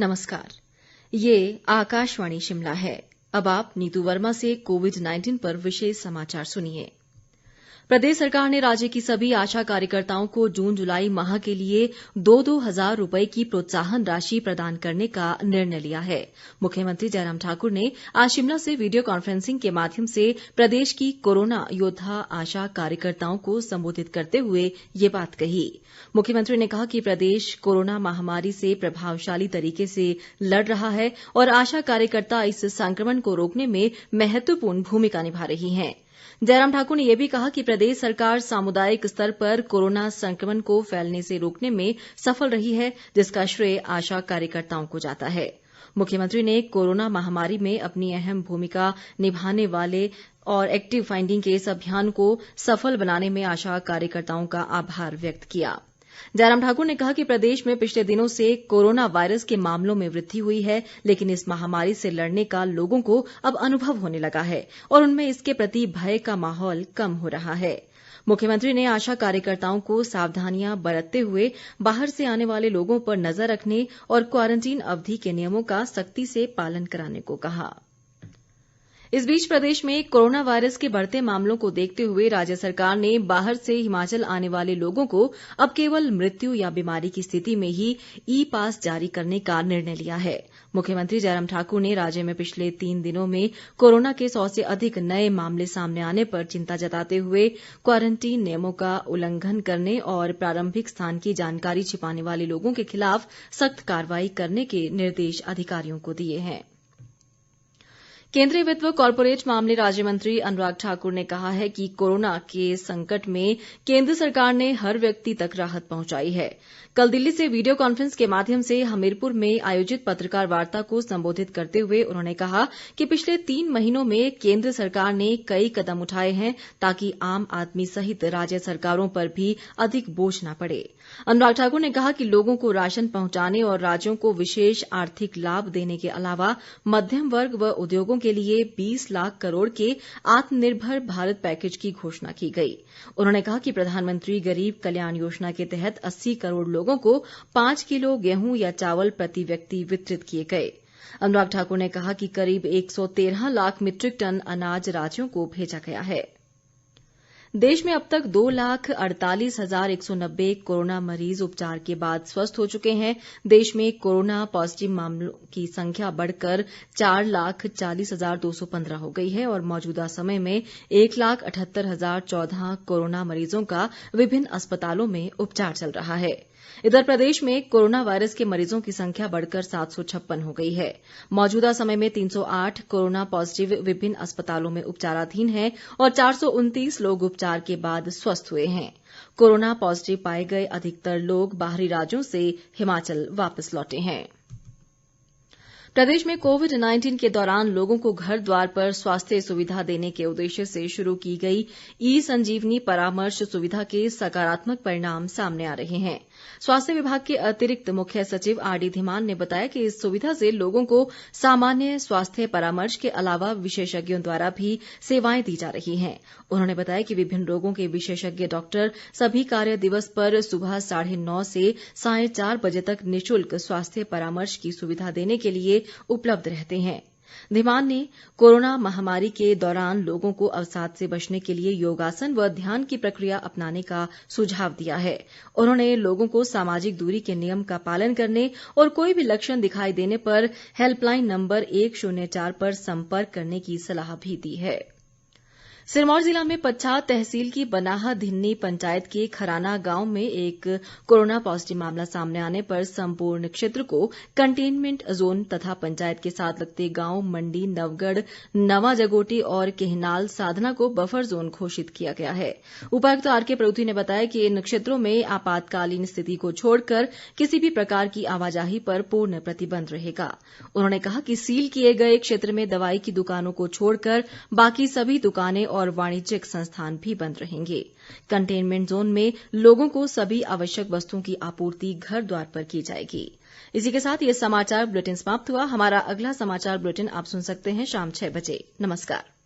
नमस्कार, ये आकाशवाणी शिमला है। अब आप नीतू वर्मा से कोविड-19 पर विशेष समाचार सुनिए। प्रदेश सरकार ने राज्य की सभी आशा कार्यकर्ताओं को जून जुलाई माह के लिए 2-2 हजार रुपए की प्रोत्साहन राशि प्रदान करने का निर्णय लिया है। मुख्यमंत्री जयराम ठाकुर ने आज शिमला से वीडियो कॉन्फ्रेंसिंग के माध्यम से प्रदेश की कोरोना योद्धा आशा कार्यकर्ताओं को संबोधित करते हुए ये बात कही। मुख्यमंत्री ने कहा कि प्रदेश कोरोना महामारी से प्रभावशाली तरीके से लड़ रहा है और आशा कार्यकर्ता इस संक्रमण को रोकने में महत्वपूर्ण भूमिका निभा रही हैं। जयराम ठाकुर ने यह भी कहा कि प्रदेश सरकार सामुदायिक स्तर पर कोरोना संक्रमण को फैलने से रोकने में सफल रही है, जिसका श्रेय आशा कार्यकर्ताओं को जाता है। मुख्यमंत्री ने कोरोना महामारी में अपनी अहम भूमिका निभाने वाले और एक्टिव फाइंडिंग केस अभियान को सफल बनाने में आशा कार्यकर्ताओं का आभार व्यक्त किया। जयराम ठाकुर ने कहा कि प्रदेश में पिछले दिनों से कोरोना वायरस के मामलों में वृद्धि हुई है, लेकिन इस महामारी से लड़ने का लोगों को अब अनुभव होने लगा है और उनमें इसके प्रति भय का माहौल कम हो रहा है। मुख्यमंत्री ने आशा कार्यकर्ताओं को सावधानियां बरतते हुए बाहर से आने वाले लोगों पर नजर रखने और क्वारंटीन अवधि के नियमों का सख्ती से पालन कराने को कहा। इस बीच प्रदेश में कोरोना वायरस के बढ़ते मामलों को देखते हुए राज्य सरकार ने बाहर से हिमाचल आने वाले लोगों को अब केवल मृत्यु या बीमारी की स्थिति में ही ई पास जारी करने का निर्णय लिया है। मुख्यमंत्री जयराम ठाकुर ने राज्य में पिछले 3 दिनों में कोरोना के 100 से अधिक नए मामले सामने आने पर चिंता जताते हुए क्वारंटीन नियमों का उल्लंघन करने और प्रारंभिक स्थान की जानकारी छिपाने वाले लोगों के खिलाफ सख्त कार्रवाई करने के निर्देश अधिकारियों को दिए हैं। केंद्रीय वित्त व कॉरपोरेट मामले राज्य मंत्री अनुराग ठाकुर ने कहा है कि कोरोना के संकट में केंद्र सरकार ने हर व्यक्ति तक राहत पहुंचाई है। कल दिल्ली से वीडियो कॉन्फ्रेंस के माध्यम से हमीरपुर में आयोजित पत्रकार वार्ता को संबोधित करते हुए उन्होंने कहा कि पिछले 3 महीनों में केंद्र सरकार ने कई कदम उठाए हैं ताकि आम आदमी सहित राज्य सरकारों पर भी अधिक बोझ न पड़े। अनुराग ठाकुर ने कहा कि लोगों को राशन पहुंचाने और राज्यों को विशेष आर्थिक लाभ देने के अलावा मध्यम वर्ग व उद्योगों के लिए 20 लाख करोड़ के आत्मनिर्भर भारत पैकेज की घोषणा की गई। उन्होंने कहा कि प्रधानमंत्री गरीब कल्याण योजना के तहत 80 करोड़ लोगों को 5 किलो गेहूं या चावल प्रति व्यक्ति वितरित किए गए। अनुराग ठाकुर ने कहा कि करीब 113 लाख मीट्रिक टन अनाज राज्यों को भेजा गया है। देश में अब तक 2,48,190 कोरोना मरीज उपचार के बाद स्वस्थ हो चुके हैं। देश में कोरोना पॉजिटिव मामलों की संख्या बढ़कर 4,40,215 हो गई है और मौजूदा समय में 1,78,014 कोरोना मरीजों का विभिन्न अस्पतालों में उपचार चल रहा है। इधर प्रदेश में कोरोना वायरस के मरीजों की संख्या बढ़कर 756 हो गई है। मौजूदा समय में 308 कोरोना पॉजिटिव विभिन्न अस्पतालों में उपचाराधीन हैं और 429 लोग उपचार के बाद स्वस्थ हुए हैं। कोरोना पॉजिटिव पाए गए अधिकतर लोग बाहरी राज्यों से हिमाचल वापस लौटे हैं। प्रदेश में कोविड-19 के दौरान लोगों को घर द्वार पर स्वास्थ्य सुविधा देने के उद्देश्य से शुरू की गई ई संजीवनी परामर्श सुविधा के सकारात्मक परिणाम सामने आ रहे हैं। स्वास्थ्य विभाग के अतिरिक्त मुख्य सचिव आरडी धीमान ने बताया कि इस सुविधा से लोगों को सामान्य स्वास्थ्य परामर्श के अलावा विशेषज्ञों द्वारा भी सेवाएं दी जा रही हैं। उन्होंने बताया कि विभिन्न रोगों के विशेषज्ञ डॉक्टर सभी कार्य दिवस पर सुबह 9:30 से 4:30 बजे तक निःशुल्क स्वास्थ्य परामर्श की सुविधा देने के लिए उपलब्ध रहते हैं। धीमान ने कोरोना महामारी के दौरान लोगों को अवसाद से बचने के लिए योगासन व ध्यान की प्रक्रिया अपनाने का सुझाव दिया है। उन्होंने लोगों को सामाजिक दूरी के नियम का पालन करने और कोई भी लक्षण दिखाई देने पर हेल्पलाइन नंबर 104 पर संपर्क करने की सलाह भी दी है। सिरमौर जिला में पच्छाद तहसील की बनाह धिन्नी पंचायत के खराना गांव में एक कोरोना पॉजिटिव मामला सामने आने पर संपूर्ण क्षेत्र को कंटेनमेंट जोन तथा पंचायत के साथ लगते गांव मंडी, नवगढ़, नवा जगोटी और केहनाल साधना को बफर जोन घोषित किया गया है। उपायुक्त आरके प्रभुति ने बताया कि इन क्षेत्रों में आपातकालीन स्थिति को छोड़कर किसी भी प्रकार की आवाजाही पर पूर्ण प्रतिबंध रहेगा। उन्होंने कहा कि सील किए गए क्षेत्र में दवाई की दुकानों को छोड़कर बाकी सभी दुकानें और वाणिज्यिक संस्थान भी बंद रहेंगे। कंटेनमेंट जोन में लोगों को सभी आवश्यक वस्तुओं की आपूर्ति घर द्वार पर की जाएगी। इसी के साथ ये समाचार बुलेटिन समाप्त हुआ। हमारा अगला समाचार बुलेटिन आप सुन सकते हैं शाम 6 बजे। नमस्कार।